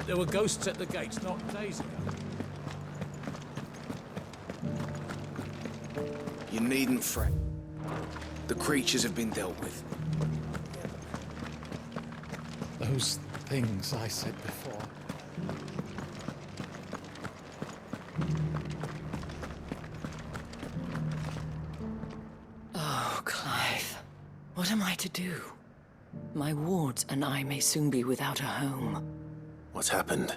There were ghosts at the gates not days ago. You needn't fret. The creatures have been dealt with. Those things I said before. Oh, Clive. What am I to do? My wards and I may soon be without a home. What's happened?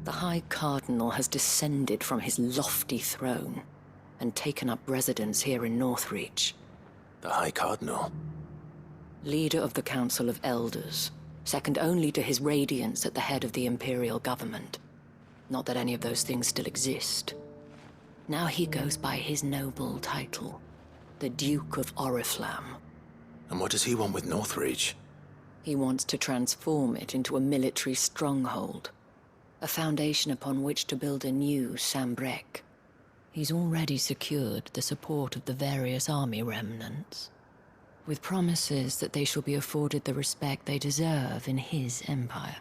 The High Cardinal has descended from his lofty throne and taken up residence here in Northreach. The High Cardinal? Leader of the Council of Elders, second only to his Radiance at the head of the Imperial government. Not that any of those things still exist. Now he goes by his noble title, the Duke of Oriflamme. And what does he want with Northreach? He wants to transform it into a military stronghold, a foundation upon which to build a new Sambrec. He's already secured the support of the various army remnants, with promises that they shall be afforded the respect they deserve in his empire.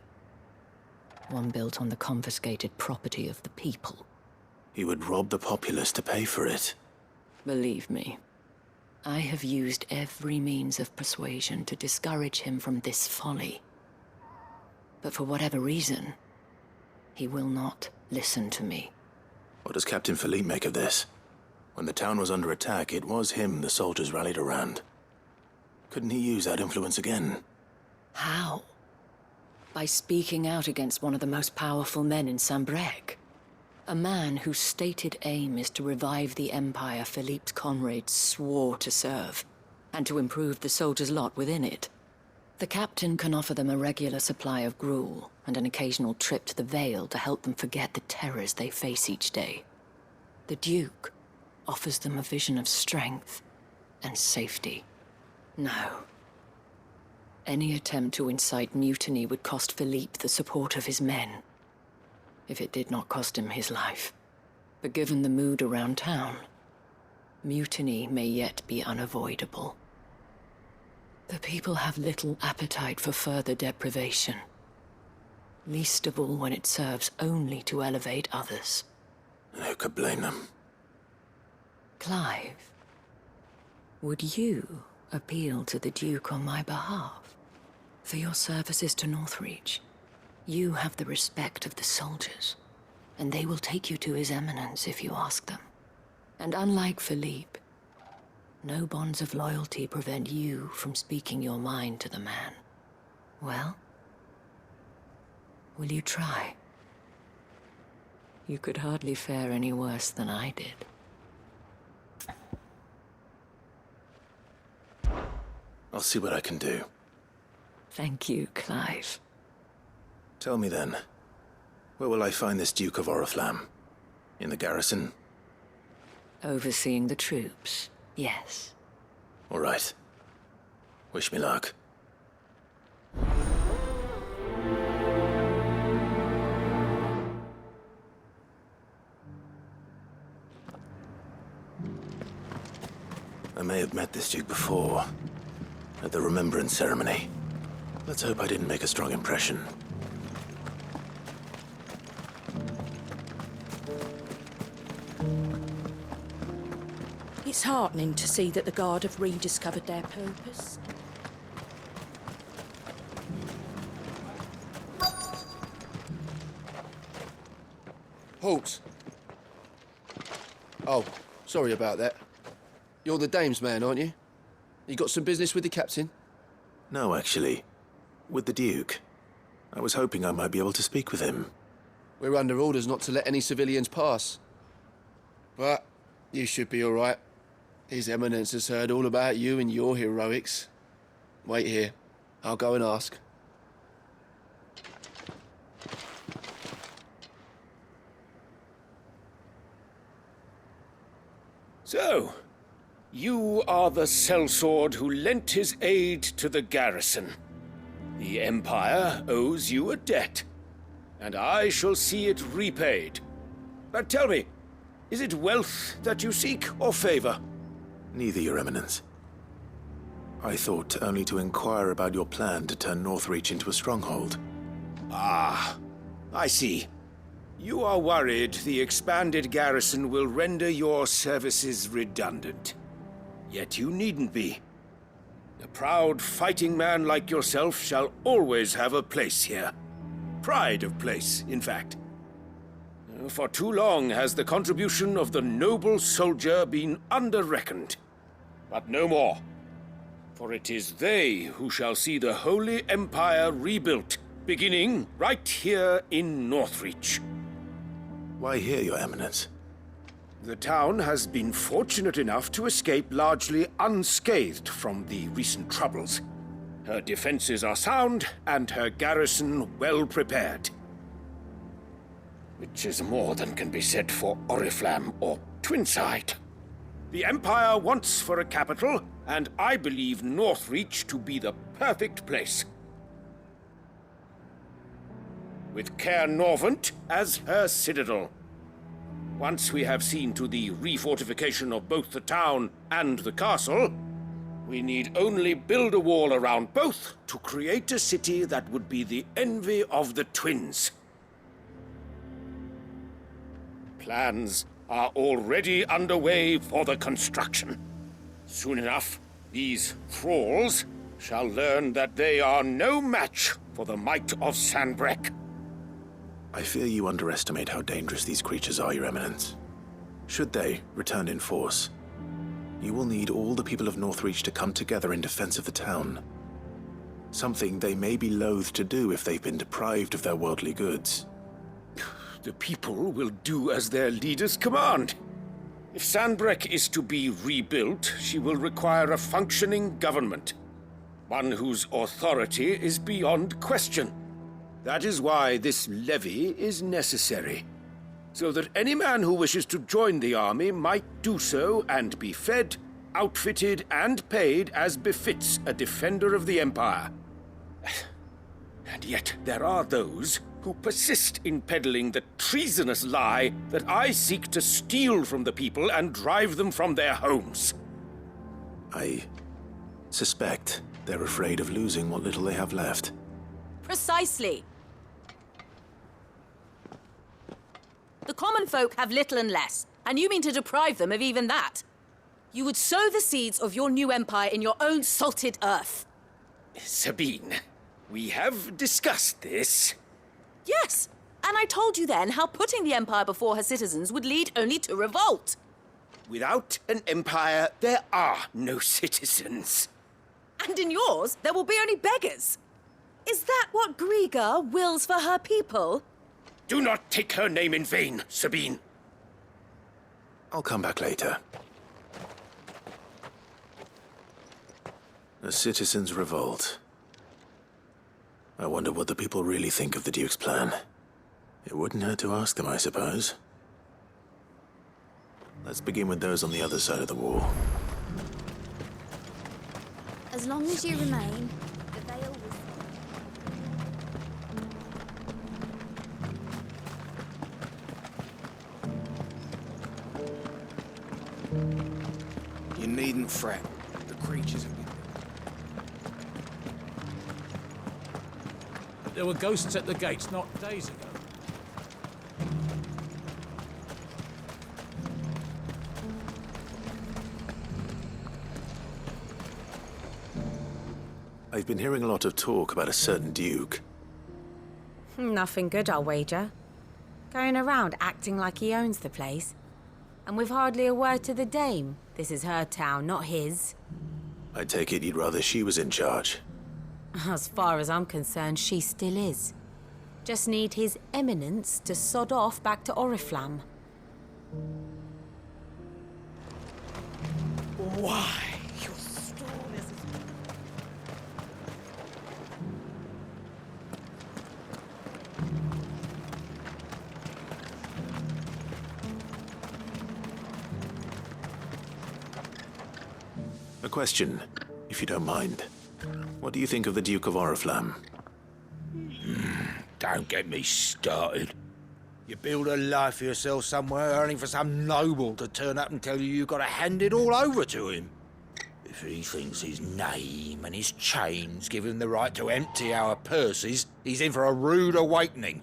One built on the confiscated property of the people. He would rob the populace to pay for it. Believe me, I have used every means of persuasion to discourage him from this folly. But for whatever reason, he will not listen to me. What does Captain Philippe make of this? When the town was under attack, it was him the soldiers rallied around. Couldn't he use that influence again? How? By speaking out against one of the most powerful men in Sambrec. A man whose stated aim is to revive the empire Philippe's comrades swore to serve, and to improve the soldiers' lot within it. The captain can offer them a regular supply of gruel, and an occasional trip to the Vale to help them forget the terrors they face each day. The Duke offers them a vision of strength and safety. No. Any attempt to incite mutiny would cost Philippe the support of his men, if it did not cost him his life. But given the mood around town, mutiny may yet be unavoidable. The people have little appetite for further deprivation, least of all when it serves only to elevate others. And who could blame them? Clive, would you appeal to the Duke on my behalf? For your services to Northreach, you have the respect of the soldiers, and they will take you to His Eminence if you ask them. And unlike Philippe, no bonds of loyalty prevent you from speaking your mind to the man. Well, will you try? You could hardly fare any worse than I did. I'll see what I can do. Thank you, Clive. Tell me then, where will I find this Duke of Oriflamme? In the garrison? Overseeing the troops, yes. All right. Wish me luck. I may have met this Duke before, at the Remembrance Ceremony. Let's hope I didn't make a strong impression. It's heartening to see that the Guard have rediscovered their purpose. Halt! Oh, sorry about that. You're the dame's man, aren't you? You got some business with the captain? No, actually. With the Duke. I was hoping I might be able to speak with him. We're under orders not to let any civilians pass. But you should be all right. His Eminence has heard all about you and your heroics. Wait here. I'll go and ask. So, you are the sellsword who lent his aid to the garrison. The Empire owes you a debt, and I shall see it repaid. But tell me, is it wealth that you seek, or favor? Neither, Your Eminence. I thought only to inquire about your plan to turn Northreach into a stronghold. Ah, I see. You are worried the expanded garrison will render your services redundant. Yet you needn't be. A proud fighting man like yourself shall always have a place here. Pride of place, in fact. For too long has the contribution of the noble soldier been under-reckoned. But no more. For it is they who shall see the Holy Empire rebuilt, beginning right here in Northreach. Why here, Your Eminence? The town has been fortunate enough to escape largely unscathed from the recent troubles. Her defenses are sound, and her garrison well prepared. Which is more than can be said for Oriflamme or Twinside. The Empire wants for a capital, and I believe Northreach to be the perfect place. With Caer Norvent as her citadel. Once we have seen to the refortification of both the town and the castle, we need only build a wall around both to create a city that would be the envy of the twins. Plans are already underway for the construction. Soon enough, these thralls shall learn that they are no match for the might of Sanbreque. I fear you underestimate how dangerous these creatures are, Your Eminence. Should they return in force, you will need all the people of Northreach to come together in defense of the town. Something they may be loath to do if they've been deprived of their worldly goods. The people will do as their leaders command. If Sanbreque is to be rebuilt, she will require a functioning government. One whose authority is beyond question. That is why this levy is necessary. So that any man who wishes to join the army might do so and be fed, outfitted, and paid as befits a defender of the Empire. And yet there are those who persist in peddling the treasonous lie that I seek to steal from the people and drive them from their homes. I suspect they're afraid of losing what little they have left. Precisely. The common folk have little and less, and you mean to deprive them of even that. You would sow the seeds of your new empire in your own salted earth. Sabine, we have discussed this. Yes, and I told you then how putting the empire before her citizens would lead only to revolt. Without an empire, there are no citizens. And in yours, there will be only beggars. Is that what Griga wills for her people? Do not take her name in vain, Sabine. I'll come back later. A citizens' revolt. I wonder what the people really think of the Duke's plan. It wouldn't hurt to ask them, I suppose. Let's begin with those on the other side of the wall. As long as you remain, the veil will... You needn't fret. The creatures have been... There were ghosts at the gates not days ago. I've been hearing a lot of talk about a certain Duke. Nothing good, I'll wager. Going around acting like he owns the place. And with hardly a word to the dame. This is her town, not his. I take it you'd rather she was in charge. As far as I'm concerned, she still is. Just need his eminence to sod off back to Oriflamme. Why? Your storm is... A question, if you don't mind. What do you think of the Duke of Oriflamme? Don't get me started. You build a life for yourself somewhere, earning for some noble to turn up and tell you you've got to hand it all over to him. If he thinks his name and his chains give him the right to empty our purses, he's in for a rude awakening.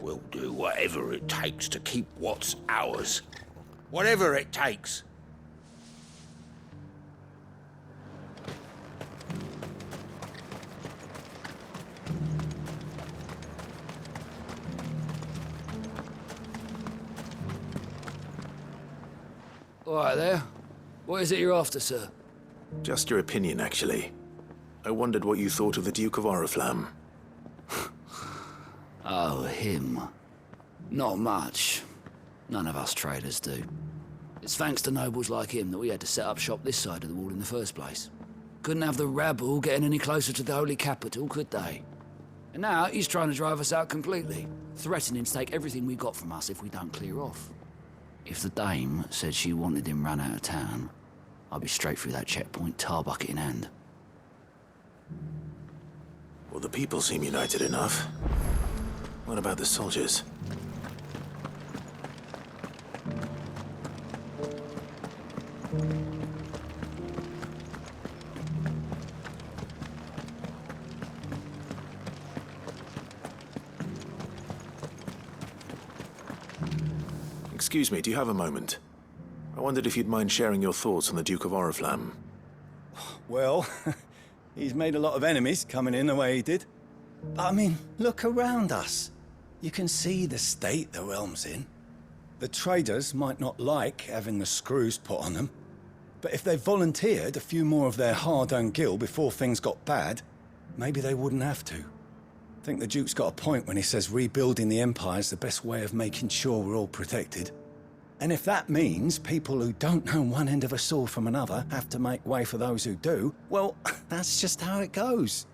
We'll do whatever it takes to keep what's ours. Whatever it takes. All right there. What is it you're after, sir? Just your opinion, actually. I wondered what you thought of the Duke of Oriflamme. Oh, him. Not much. None of us traders do. It's thanks to nobles like him that we had to set up shop this side of the wall in the first place. Couldn't have the rabble getting any closer to the holy capital, could they? And now he's trying to drive us out completely, threatening to take everything we got from us if we don't clear off. If the dame said she wanted him run out of town, I'd be straight through that checkpoint, tar bucket in hand. Well, the people seem united enough. What about the soldiers? Excuse me, do you have a moment? I wondered if you'd mind sharing your thoughts on the Duke of Oriflamme. Well, he's made a lot of enemies coming in the way he did. But I mean, look around us. You can see the state the realm's in. The traders might not like having the screws put on them, but if they volunteered a few more of their hard-earned gil before things got bad, maybe they wouldn't have to. I think the Duke's got a point when he says rebuilding the Empire's the best way of making sure we're all protected. And if that means people who don't know one end of a sword from another have to make way for those who do, well, that's just how it goes.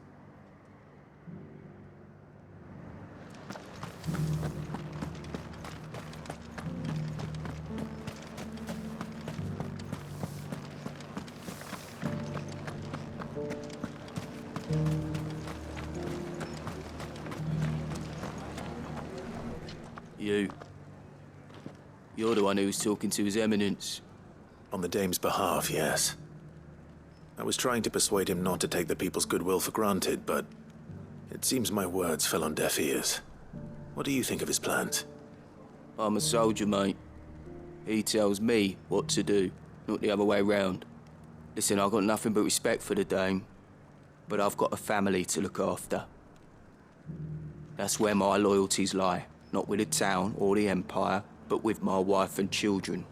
You're the one who was talking to His Eminence. On the dame's behalf, yes. I was trying to persuade him not to take the people's goodwill for granted, but it seems my words fell on deaf ears. What do you think of his plans? I'm a soldier, mate. He tells me what to do, not the other way round. Listen, I've got nothing but respect for the dame, but I've got a family to look after. That's where my loyalties lie, not with the town or the Empire, but with my wife and children.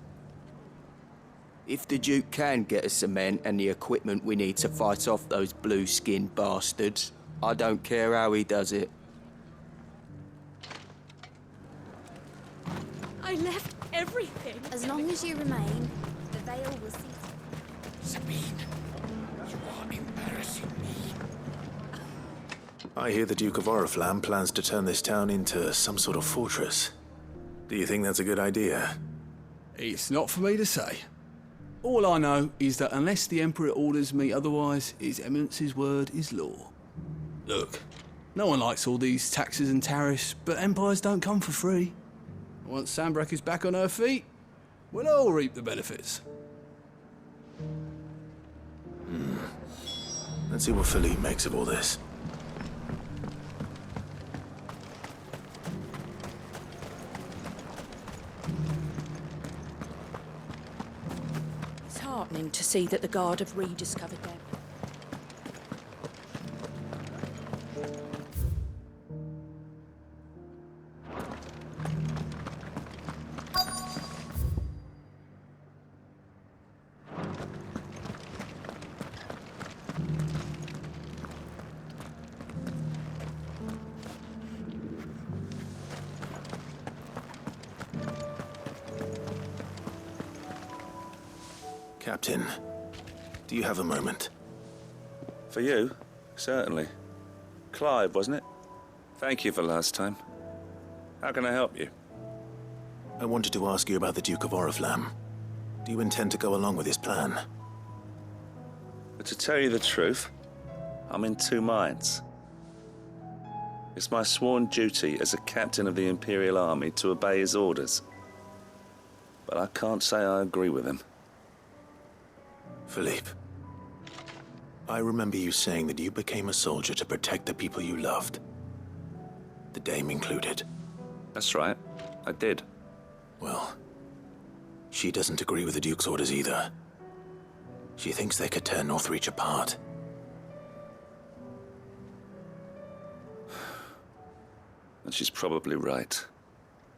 If the Duke can get us cement and the equipment we need to fight off those blue-skinned bastards, I don't care how he does it. I left everything. As long as you remain, the veil will cease. Sabine, you are embarrassing me. I hear the Duke of Oriflamme plans to turn this town into some sort of fortress. Do you think that's a good idea? It's not for me to say. All I know is that unless the Emperor orders me otherwise, His Eminence's word is law. Look, no one likes all these taxes and tariffs, but empires don't come for free. Once Sanbreque is back on her feet, we'll all reap the benefits. Let's see what Philippe makes of all this. It's heartening to see that the Guard have rediscovered their... Captain, do you have a moment? For you? Certainly. Clive, wasn't it? Thank you for last time. How can I help you? I wanted to ask you about the Duke of Oriflamme. Do you intend to go along with his plan? But to tell you the truth, I'm in two minds. It's my sworn duty as a captain of the Imperial Army to obey his orders. But I can't say I agree with him. Philippe, I remember you saying that you became a soldier to protect the people you loved. The Dame included. That's right. I did. Well, she doesn't agree with the Duke's orders either. She thinks they could tear Northreach apart. And she's probably right.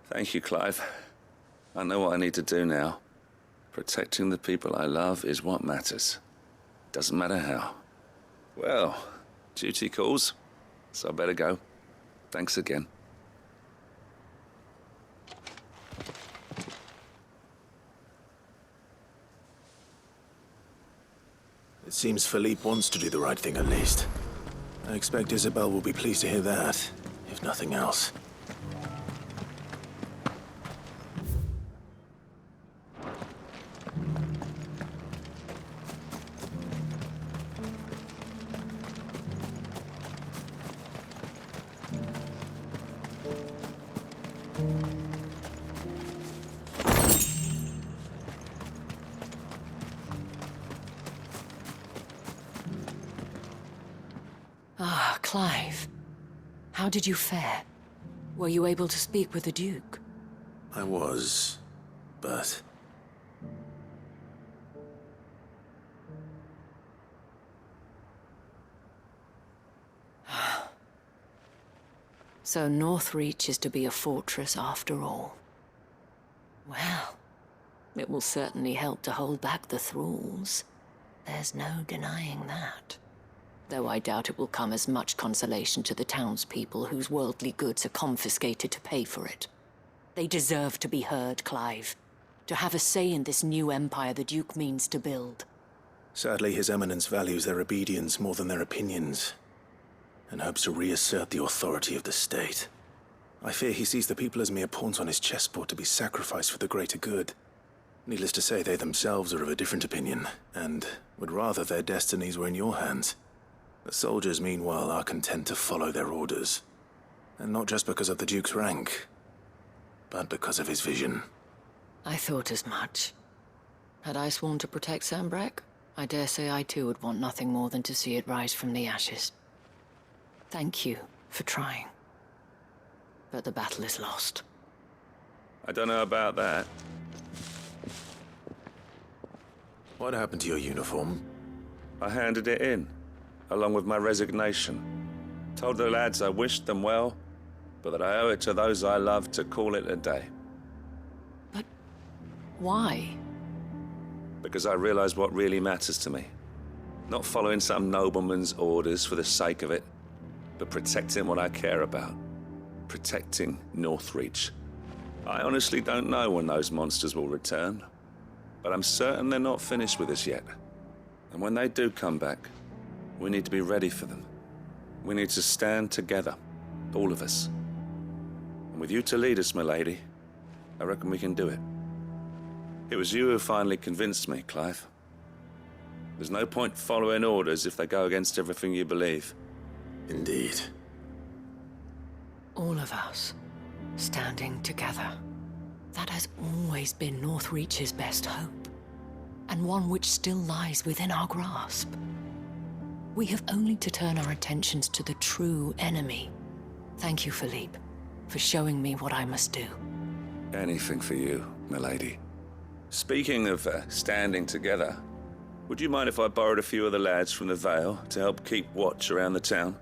Thank you, Clive. I know what I need to do now. Protecting the people I love is what matters. Doesn't matter how. Well, duty calls, so I better go. Thanks again. It seems Philippe wants to do the right thing at least. I expect Isabel will be pleased to hear that, if nothing else. Ah, Clive. How did you fare? Were you able to speak with the Duke? I was, but... So Northreach is to be a fortress after all. Well, it will certainly help to hold back the thralls. There's no denying that. Though I doubt it will come as much consolation to the townspeople whose worldly goods are confiscated to pay for it. They deserve to be heard, Clive. To have a say in this new empire the Duke means to build. Sadly, His Eminence values their obedience more than their opinions, and hopes to reassert the authority of the state. I fear he sees the people as mere pawns on his chessboard to be sacrificed for the greater good. Needless to say, they themselves are of a different opinion, and would rather their destinies were in your hands. The soldiers, meanwhile, are content to follow their orders. And not just because of the Duke's rank, but because of his vision. I thought as much. Had I sworn to protect Sambrec, I dare say I too would want nothing more than to see it rise from the ashes. Thank you for trying. But the battle is lost. I don't know about that. What happened to your uniform? I handed it in, along with my resignation. Told the lads I wished them well, but that I owe it to those I love to call it a day. But why? Because I realized what really matters to me. Not following some nobleman's orders for the sake of it, but protecting what I care about. Protecting Northreach. I honestly don't know when those monsters will return, but I'm certain they're not finished with us yet. And when they do come back, we need to be ready for them. We need to stand together, all of us. And with you to lead us, milady, I reckon we can do it. It was you who finally convinced me, Clive. There's no point following orders if they go against everything you believe. Indeed. All of us, standing together. That has always been Northreach's best hope, and one which still lies within our grasp. We have only to turn our attentions to the true enemy. Thank you, Philippe, for showing me what I must do. Anything for you, milady. Speaking of standing together, would you mind if I borrowed a few of the lads from the Vale to help keep watch around the town?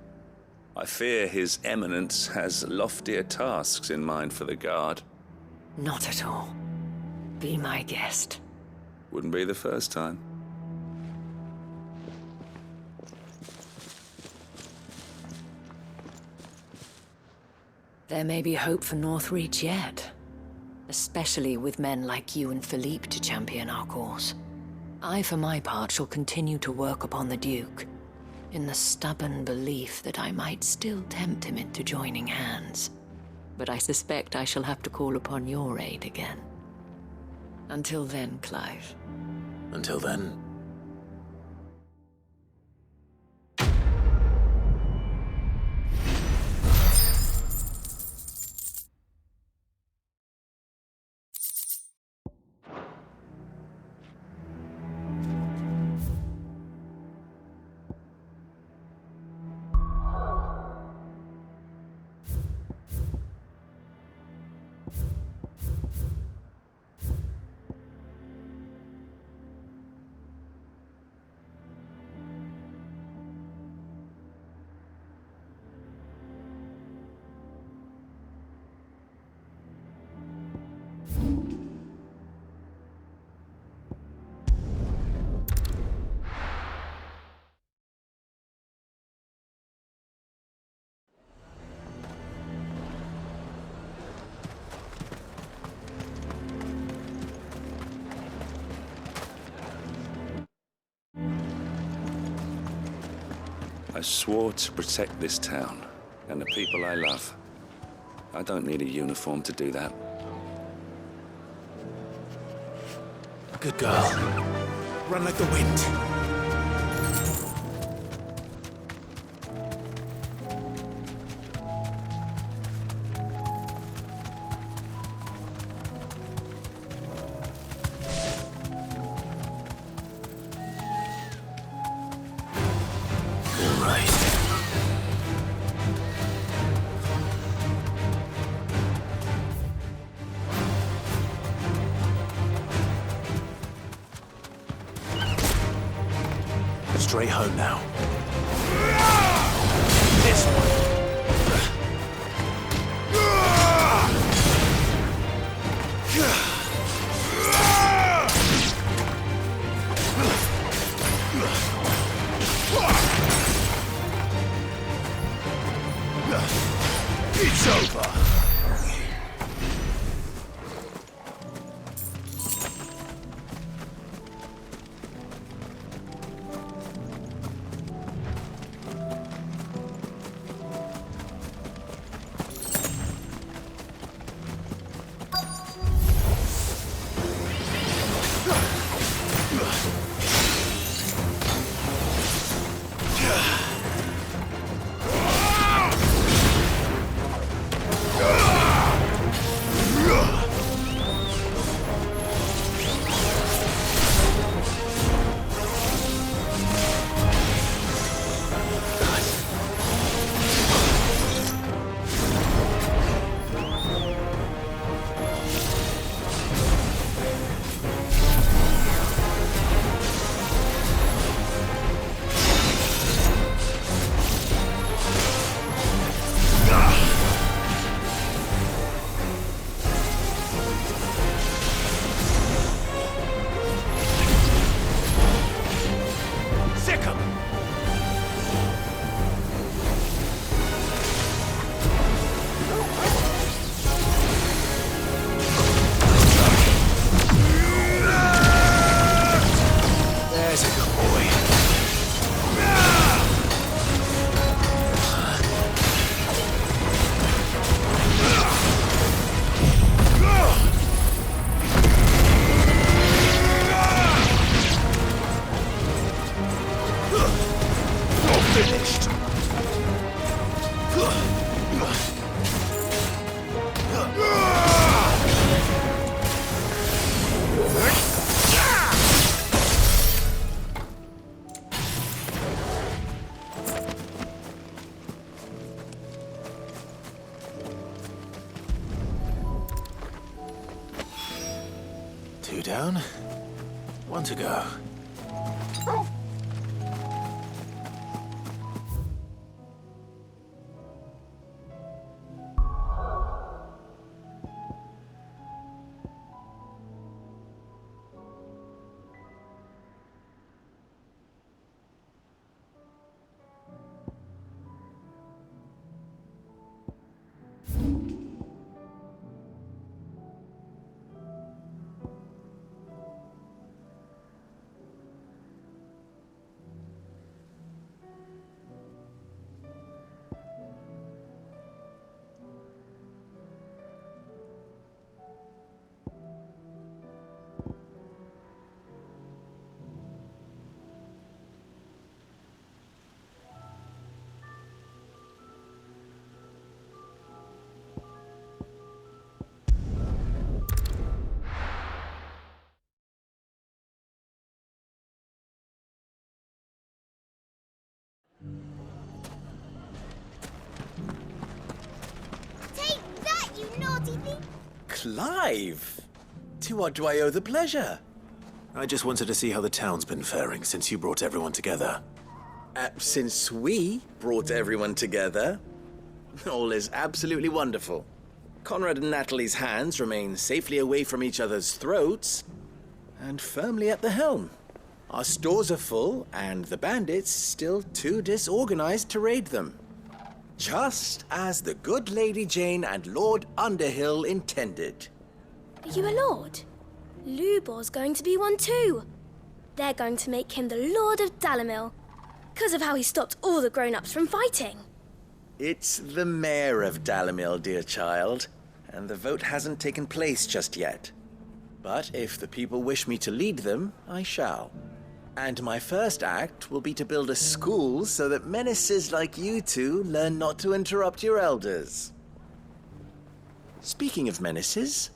I fear His Eminence has loftier tasks in mind for the guard. Not at all. Be my guest. Wouldn't be the first time. There may be hope for Northreach yet. Especially with men like you and Philippe to champion our cause. I, for my part, shall continue to work upon the Duke, in the stubborn belief that I might still tempt him into joining hands. But I suspect I shall have to call upon your aid again. Until then, Clive. Until then... I swore to protect this town and the people I love. I don't need a uniform to do that. Good girl. Run like the wind. Straight home now. This one. It's over. Two down, one to go. Clive! To what do I owe the pleasure? I just wanted to see how the town's been faring since you brought everyone together. Since we brought everyone together, all is absolutely wonderful. Conrad and Natalie's hands remain safely away from each other's throats and firmly at the helm. Our stores are full, and the bandits still too disorganized to raid them. Just as the good Lady Jane and Lord Underhill intended. Are you a lord? Lubor's going to be one too. They're going to make him the Lord of Dalamil. because of how he stopped all the grown-ups from fighting. It's the mayor of Dalimil, dear child, and the vote hasn't taken place just yet. But if the people wish me to lead them, I shall. And my first act will be to build a school so that menaces like you two learn not to interrupt your elders. Speaking of menaces,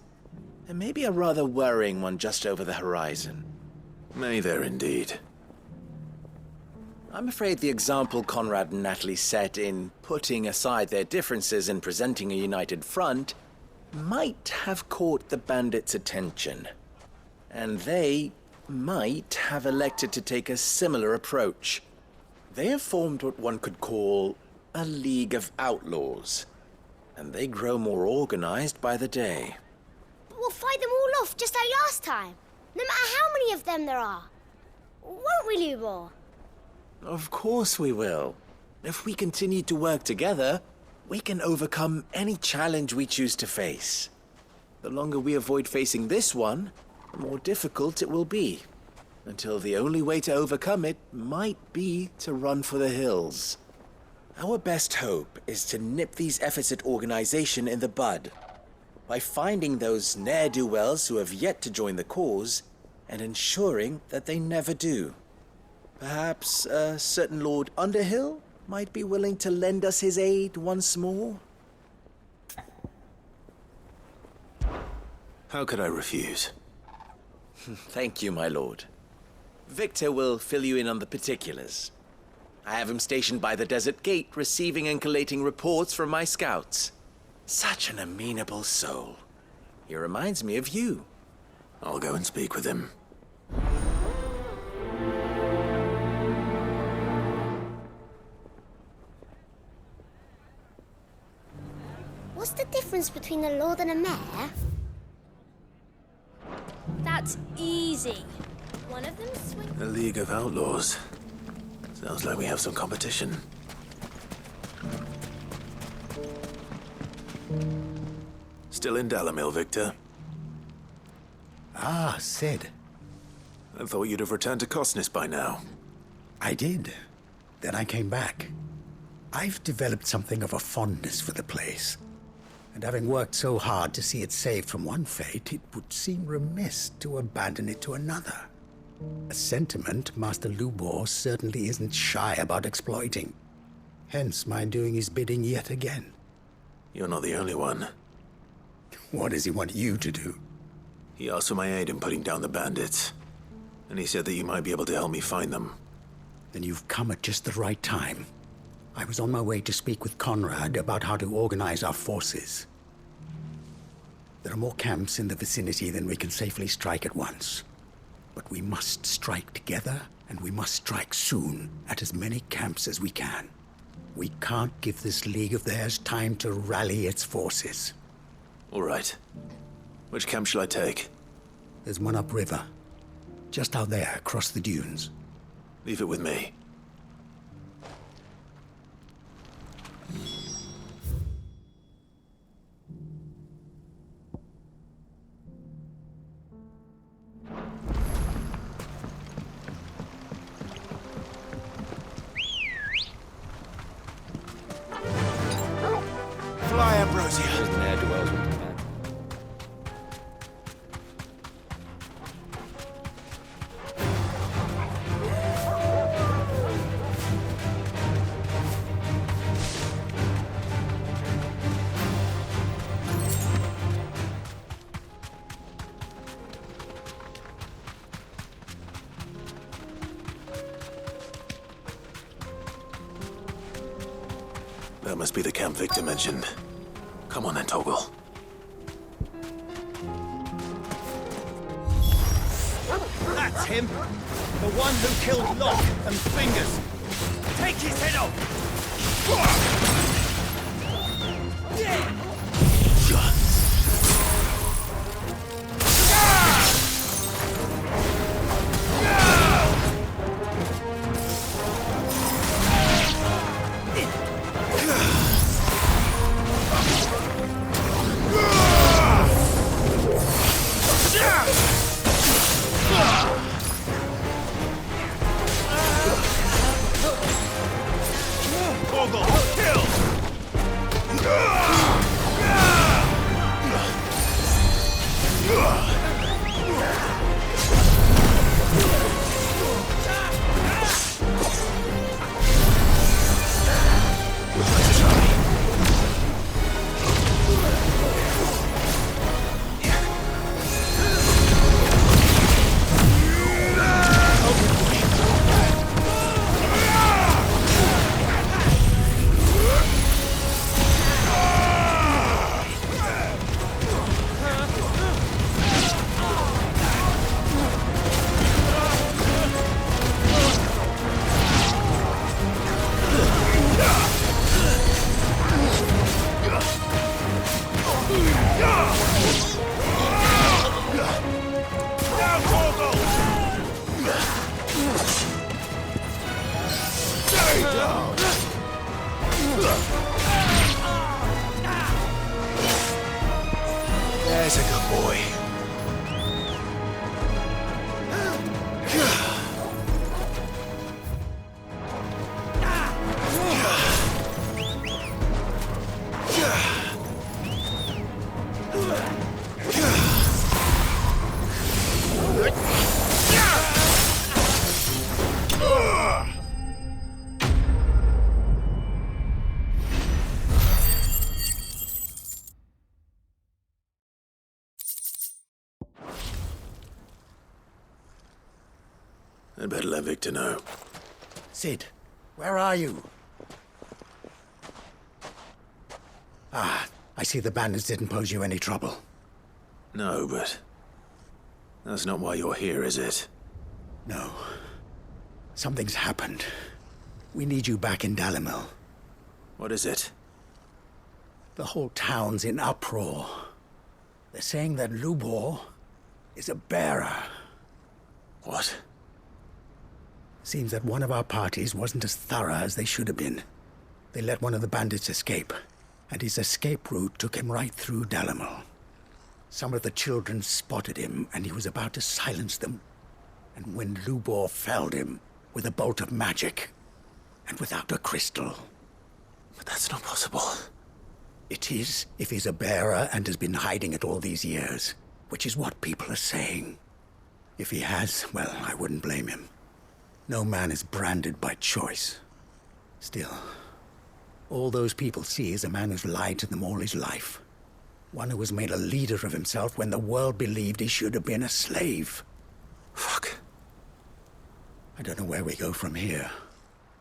there may be a rather worrying one just over the horizon. May there indeed. I'm afraid the example Conrad and Natalie set in putting aside their differences and presenting a united front might have caught the bandits' attention. And they might have elected to take a similar approach. They have formed what one could call a League of Outlaws, and they grow more organized by the day. But we'll fight them all off just like last time, no matter how many of them there are. Won't we, Lubor? Of course we will. If we continue to work together, we can overcome any challenge we choose to face. The longer we avoid facing this one, the more difficult it will be. Until the only way to overcome it might be to run for the hills. Our best hope is to nip these efforts at organization in the bud by finding those ne'er-do-wells who have yet to join the cause and ensuring that they never do. Perhaps a certain Lord Underhill might be willing to lend us his aid once more? How could I refuse? Thank you, my lord. Victor will fill you in on the particulars. I have him stationed by the desert gate, receiving and collating reports from my scouts. Such an amenable soul. He reminds me of you. I'll go and speak with him. What's the difference between a lord and a mayor? That's easy. One of them swings. A League of Outlaws. Sounds like we have some competition. Still in Dalimil, Victor? Ah, Sid. I thought you'd have returned to Cosnis by now. I did. Then I came back. I've developed something of a fondness for the place. And having worked so hard to see it saved from one fate, it would seem remiss to abandon it to another. A sentiment Master Lubor certainly isn't shy about exploiting. Hence my doing his bidding yet again. You're not the only one. What does he want you to do? He asked for my aid in putting down the bandits. And he said that you might be able to help me find them. Then you've come at just the right time. I was on my way to speak with Conrad about how to organize our forces. There are more camps in the vicinity than we can safely strike at once. But we must strike together, and we must strike soon at as many camps as we can. We can't give this league of theirs time to rally its forces. All right. Which camp shall I take? There's one upriver. Just out there, across the dunes. Leave it with me. Fly, Ambrosia. There's ne'er-do-wells with the man. That must be the camp Victor mentioned. Come on then, Toggle. That's him! The one who killed Locke and Fingers! Take his head off! I'd better let Victor know. Sid, where are you? Ah, I see the bandits didn't pose you any trouble. No, but that's not why you're here, is it? No. Something's happened. We need you back in Dalimil. What is it? The whole town's in uproar. They're saying that Lubor is a bearer. What? Seems that one of our parties wasn't as thorough as they should have been. They let one of the bandits escape, and his escape route took him right through Dalimil. Some of the children spotted him, and he was about to silence them. And when Lubor felled him with a bolt of magic, and without a crystal. But that's not possible. It is, if he's a bearer and has been hiding it all these years, which is what people are saying. If he has, well, I wouldn't blame him. No man is branded by choice. Still, all those people see is a man who's lied to them all his life. One who was made a leader of himself when the world believed he should have been a slave. Fuck. I don't know where we go from here,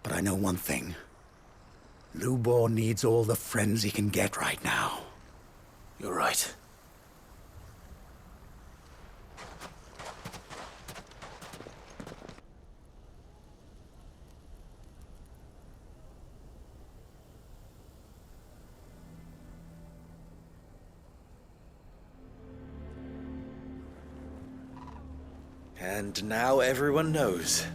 but I know one thing. Lubor needs all the friends he can get right now. You're right. And now everyone knows.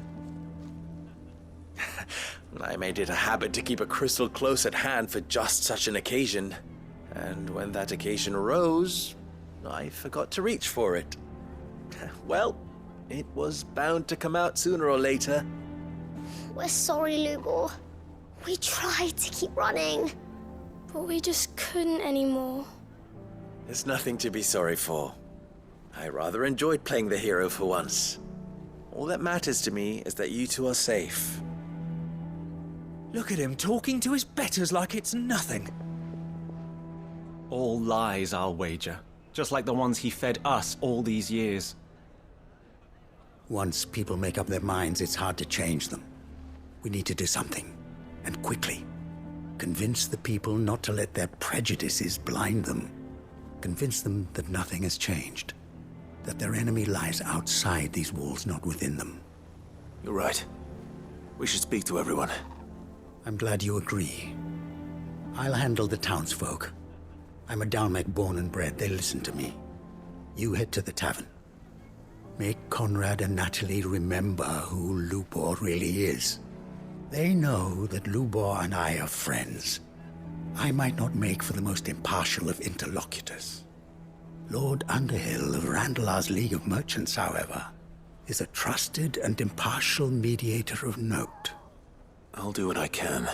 I made it a habit to keep a crystal close at hand for just such an occasion. And when that occasion arose, I forgot to reach for it. Well, it was bound to come out sooner or later. We're sorry, Lubor. We tried to keep running, but we just couldn't anymore. There's nothing to be sorry for. I rather enjoyed playing the hero for once. All that matters to me is that you two are safe. Look at him talking to his betters like it's nothing. All lies, I'll wager. Just like the ones he fed us all these years. Once people make up their minds, it's hard to change them. We need to do something, and quickly. Convince the people not to let their prejudices blind them. Convince them that nothing has changed. That their enemy lies outside these walls, not within them. You're right. We should speak to everyone. I'm glad you agree. I'll handle the townsfolk. I'm a Dalmec born and bred. They listen to me. You head to the tavern. Make Conrad and Natalie remember who Lubor really is. They know that Lubor and I are friends. I might not make for the most impartial of interlocutors. Lord Underhill of Randalar's League of Merchants, however, is a trusted and impartial mediator of note. I'll do what I can.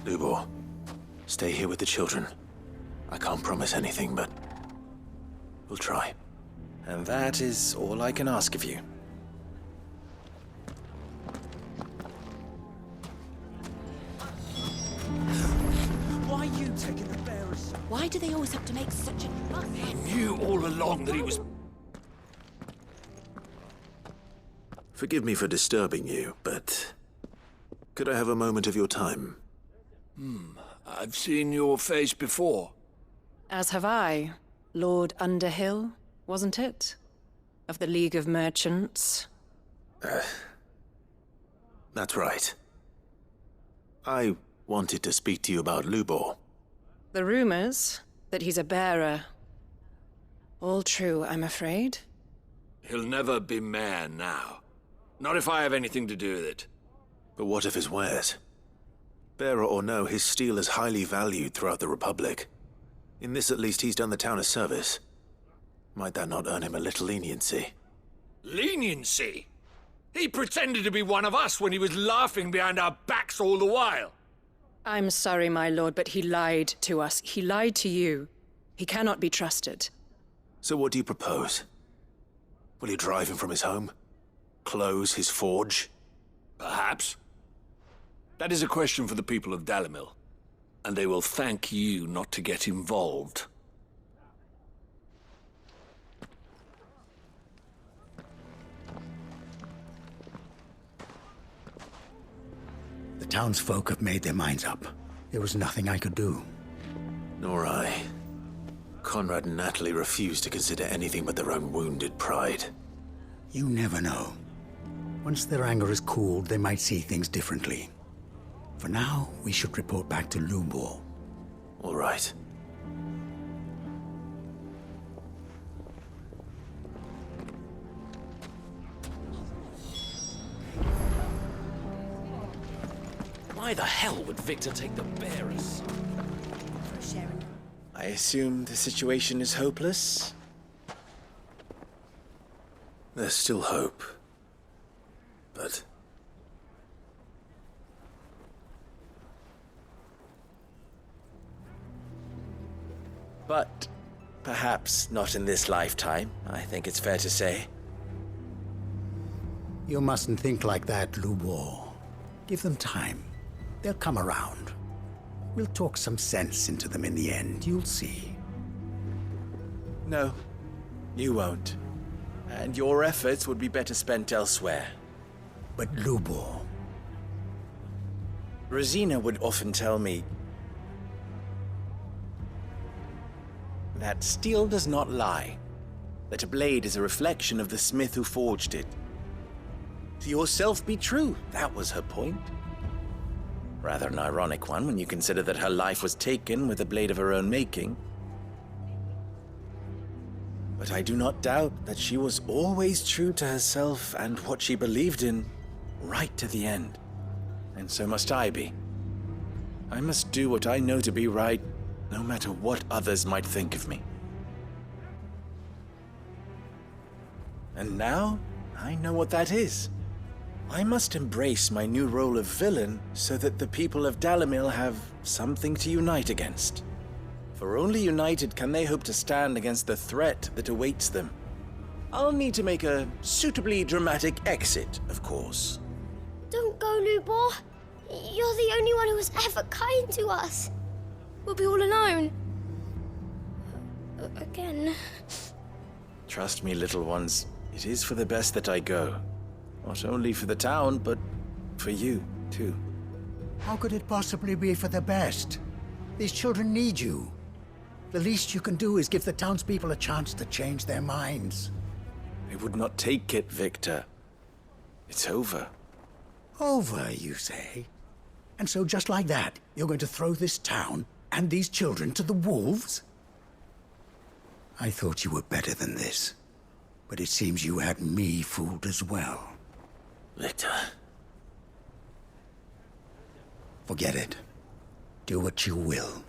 Lubor, stay here with the children. I can't promise anything, but we'll try. And that is all I can ask of you. Why are you taking the bearers? Why do they always have to make such a fuss? He knew all along that he was... Forgive me for disturbing you, but could I have a moment of your time? I've seen your face before. As have I. Lord Underhill, wasn't it? Of the League of Merchants. That's right. I wanted to speak to you about Lubor. The rumors that he's a bearer. All true, I'm afraid. He'll never be mayor now. Not if I have anything to do with it. But what of his wares? Bearer or no, his steel is highly valued throughout the Republic. In this, at least, he's done the town a service. Might that not earn him a little leniency? Leniency? He pretended to be one of us when he was laughing behind our backs all the while. I'm sorry, my lord, but he lied to us. He lied to you. He cannot be trusted. So what do you propose? Will you drive him from his home? Close his forge? Perhaps. That is a question for the people of Dalimil, and they will thank you not to get involved. townsfolk have made their minds up. There was nothing I could do. Nor I. Conrad and Natalie refused to consider anything but their own wounded pride. You never know. Once their anger is cooled, they might see things differently. For now, we should report back to Lubor. All right. Why the hell would Victor take the bearers? I assume the situation is hopeless? There's still hope. But... But perhaps not in this lifetime, I think it's fair to say. You mustn't think like that, Lubor. Give them time. They'll come around. We'll talk some sense into them in the end, you'll see. No, you won't. And your efforts would be better spent elsewhere. But Lubor... Rosina would often tell me that steel does not lie, that a blade is a reflection of the smith who forged it. To yourself be true, that was her point. Rather an ironic one when you consider that her life was taken with a blade of her own making. But I do not doubt that she was always true to herself and what she believed in, right to the end. And so must I be. I must do what I know to be right, no matter what others might think of me. And now, I know what that is. I must embrace my new role of villain so that the people of Dalimil have something to unite against. For only united can they hope to stand against the threat that awaits them. I'll need to make a suitably dramatic exit, of course. Don't go, Lubor. You're the only one who was ever kind to us. We'll be all alone. Again. Trust me, little ones, it is for the best that I go. Not only for the town, but for you, too. How could it possibly be for the best? These children need you. The least you can do is give the townspeople a chance to change their minds. I would not take it, Victor. It's over. Over, you say? And so just like that, you're going to throw this town and these children to the wolves? I thought you were better than this. But it seems you had me fooled as well. Victor. Forget it. Do what you will.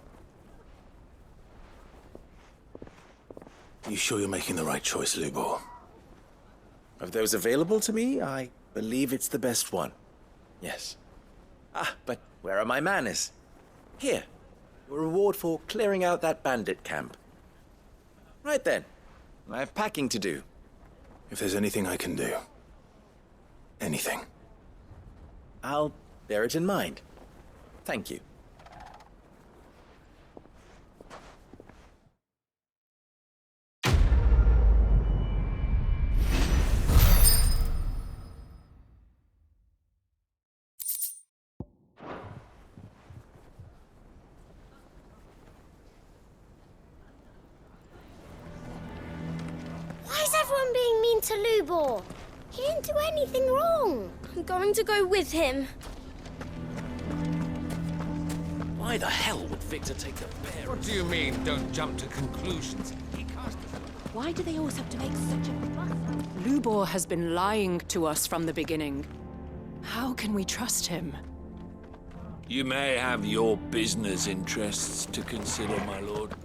You sure you're making the right choice, Lubor? Of those available to me, I believe it's the best one. Yes. Ah, but where are my manners? Here. Your reward for clearing out that bandit camp. Right then. I have packing to do. If there's anything I can do. Anything. I'll bear it in mind. Thank you. Why is everyone being mean to Lubor? He didn't do anything wrong. I'm going to go with him. Why the hell would Victor take the bearers? What do you mean, don't jump to conclusions? He cast us... Why do they always have to make such a fuss? Lubor has been lying to us from the beginning. How can we trust him? You may have your business interests to consider, my lord.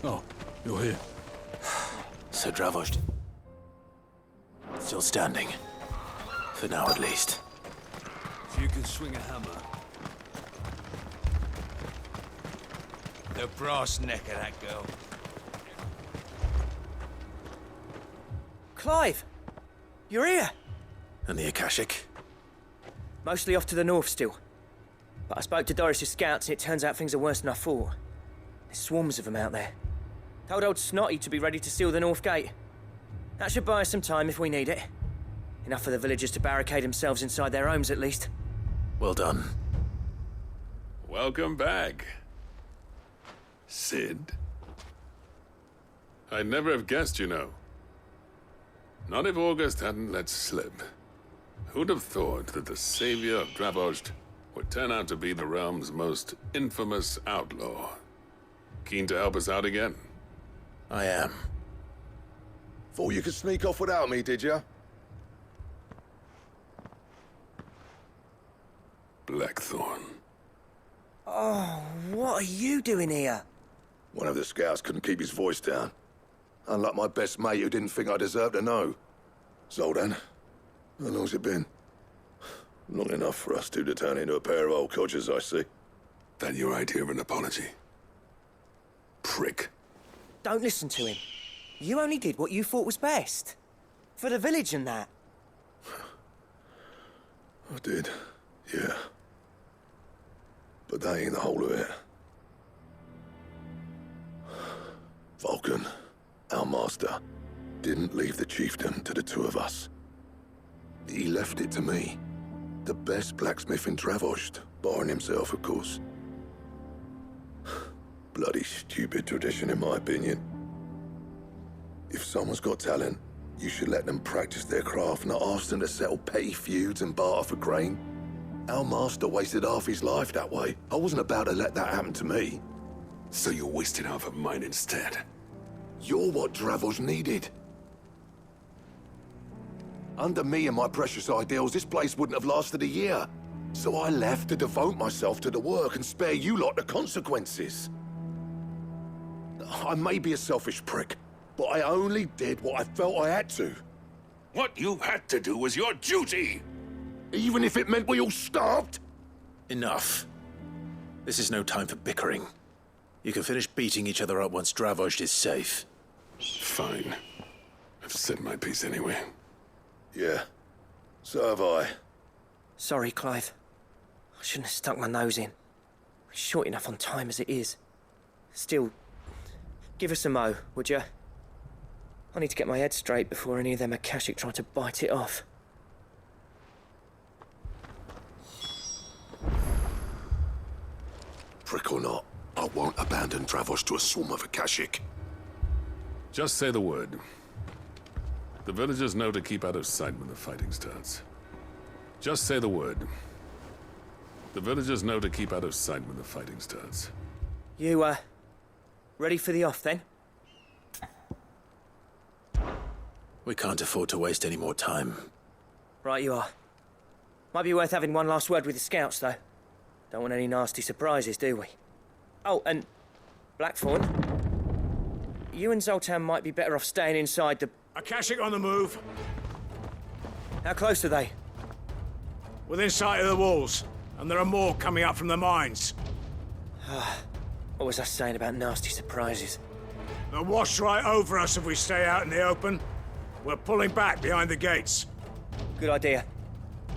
Oh, you're here. Sir Dravost. Still standing. For now, at least. If you can swing a hammer, The brass neck of that girl. Clive! You're here! And the Akashic? Mostly off to the north still. But I spoke to Doris's scouts and it turns out things are worse than I thought. There's swarms of them out there. Told old Snotty to be ready to seal the north gate. That should buy us some time if we need it. Enough for the villagers to barricade themselves inside their homes at least. Well done. Welcome back, Sid. I'd never have guessed, you know. Not if August hadn't let slip. Who'd have thought that the savior of Dravost would turn out to be the realm's most infamous outlaw? Keen to help us out again? I am. Thought you could sneak off without me, did you? Blackthorn. Oh, what are you doing here? One of the scouts couldn't keep his voice down. Unlike my best mate who didn't think I deserved to know. Zoldan, how long's it been? Long enough for us two to turn into a pair of old codgers, I see. That your idea of an apology? Prick. Don't listen to him. You only did what you thought was best. For the village and that. I did, yeah. But that ain't the whole of it. Vulcan, our master, didn't leave the chieftain to the two of us. He left it to me, the best blacksmith in Dravost, barring himself, of course. Bloody stupid tradition, in my opinion. If someone's got talent, you should let them practice their craft, not ask them to settle petty feuds and barter for grain. Our master wasted half his life that way. I wasn't about to let that happen to me. So you wasted half of mine instead? You're what Dravost needed. Under me and my precious ideals, this place wouldn't have lasted a year. So I left to devote myself to the work and spare you lot the consequences. I may be a selfish prick, but I only did what I felt I had to. What you had to do was your duty! Even if it meant we all starved? Enough. This is no time for bickering. You can finish beating each other up once Dravost is safe. Fine. I've said my piece anyway. Yeah. So have I. Sorry, Clive. I shouldn't have stuck my nose in. We're short enough on time as it is. Still, give us a mo, would you? I need to get my head straight before any of them Akashic try to bite it off. Prick or not, I won't abandon Dravost to a swarm of Akashic. Just say the word. The villagers know to keep out of sight when the fighting starts. Just say the word. The villagers know to keep out of sight when the fighting starts. You, ready for the off, then? We can't afford to waste any more time. Right you are. Might be worth having one last word with the scouts, though. Don't want any nasty surprises, do we? Oh, and Blackthorn, you and Zoltan might be better off staying inside the... Akashic on the move. How close are they? Within sight of the walls, and there are more coming up from the mines. What was I saying about nasty surprises? They'll wash right over us if we stay out in the open. We're pulling back behind the gates. Good idea.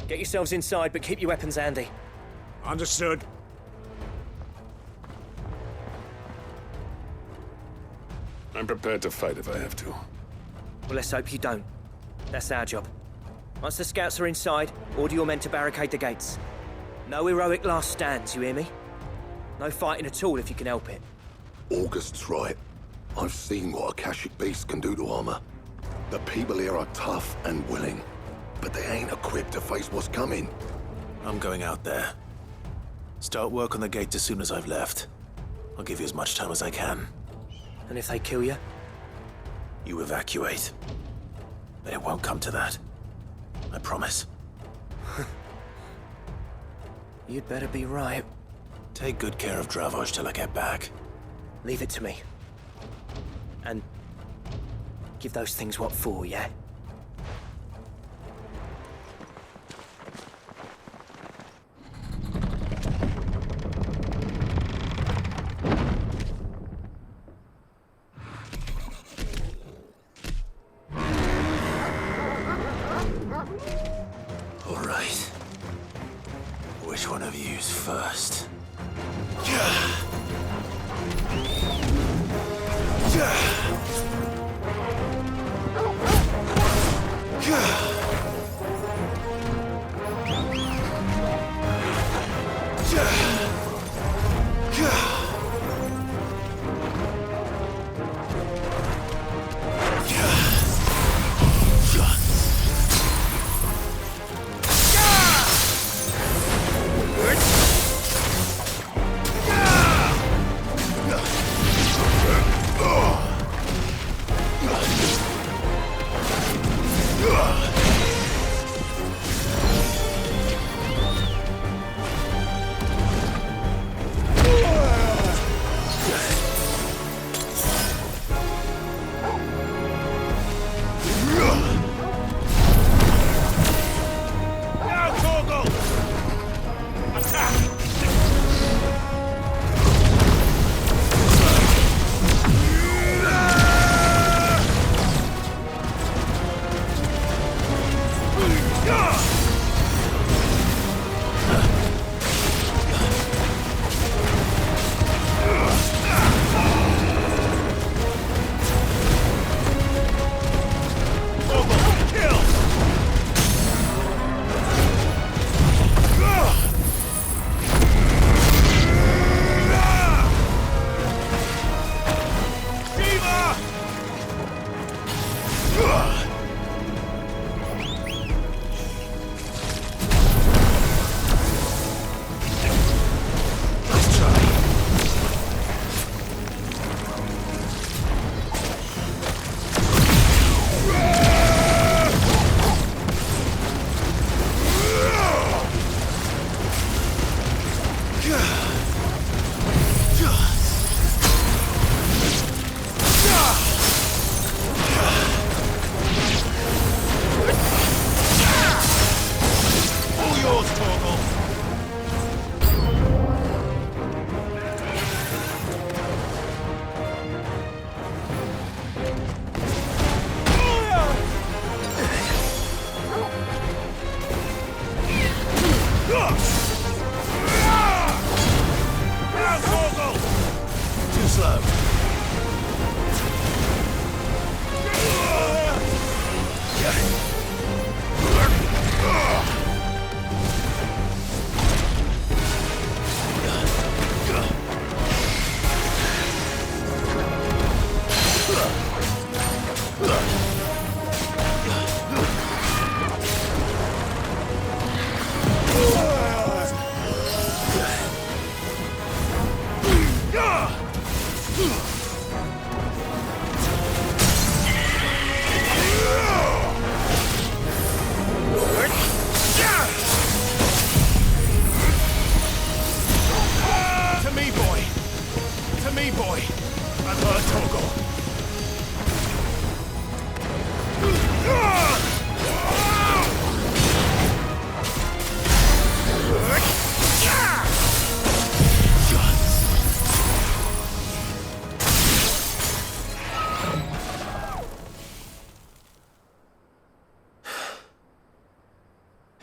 Get yourselves inside, but keep your weapons handy. Understood. I'm prepared to fight if I have to. Well, let's hope you don't. That's our job. Once the scouts are inside, order your men to barricade the gates. No heroic last stands, you hear me? No fighting at all if you can help it. August's right. I've seen what Akashic beasts can do to armor. The people here are tough and willing, but they ain't equipped to face what's coming. I'm going out there. Start work on the gate as soon as I've left. I'll give you as much time as I can. And if they kill you? You evacuate. But it won't come to that. I promise. You'd better be right. Take good care of Dravost till I get back. Leave it to me. And give those things what for, yeah? have used first.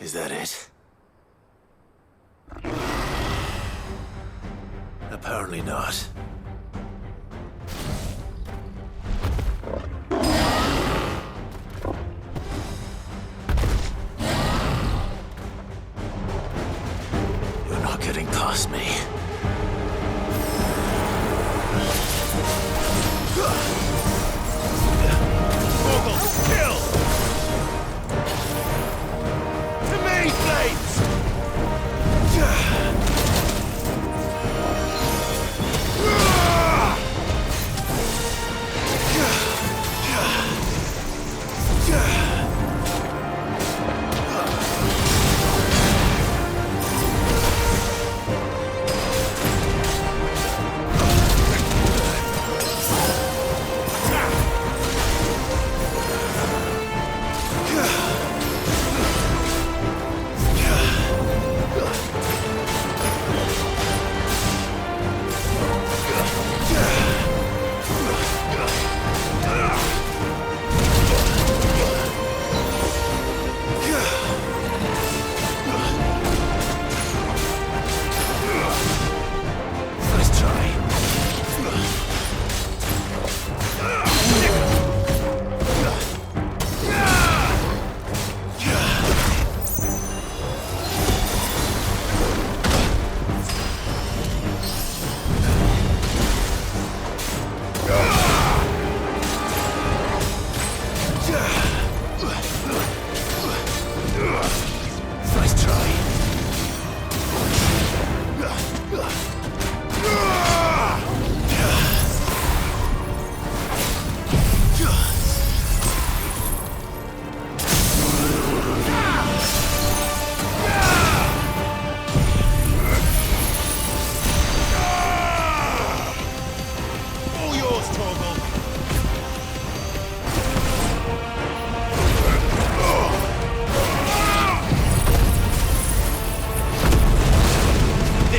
Is that it? Apparently not. You're not getting past me. Kill! To me, Blades!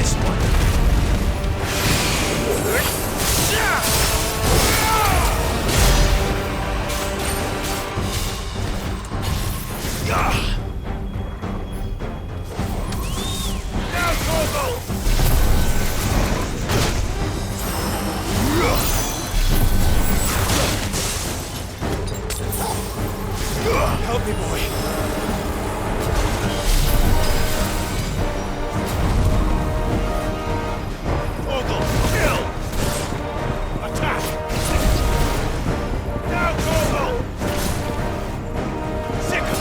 this one. Now, Torgal! Help me, boy. Torgal, kill! Attack! Now, Torgal! Sicker!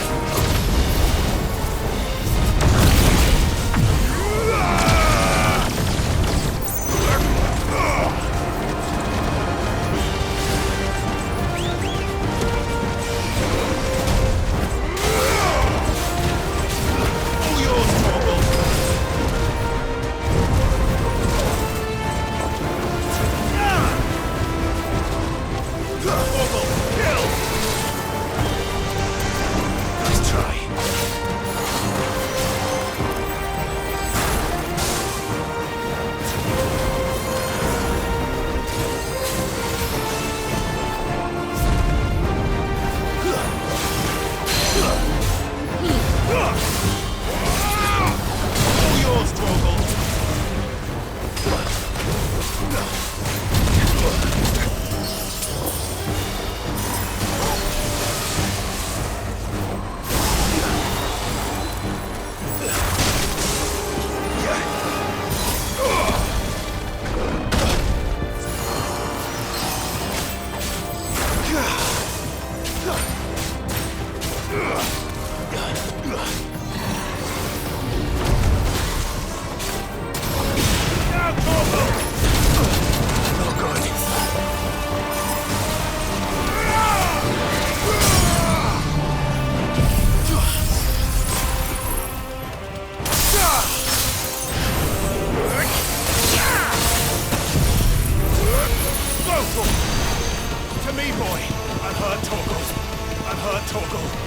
To me, boy. Unhurt Torgal. Unhurt Torgal.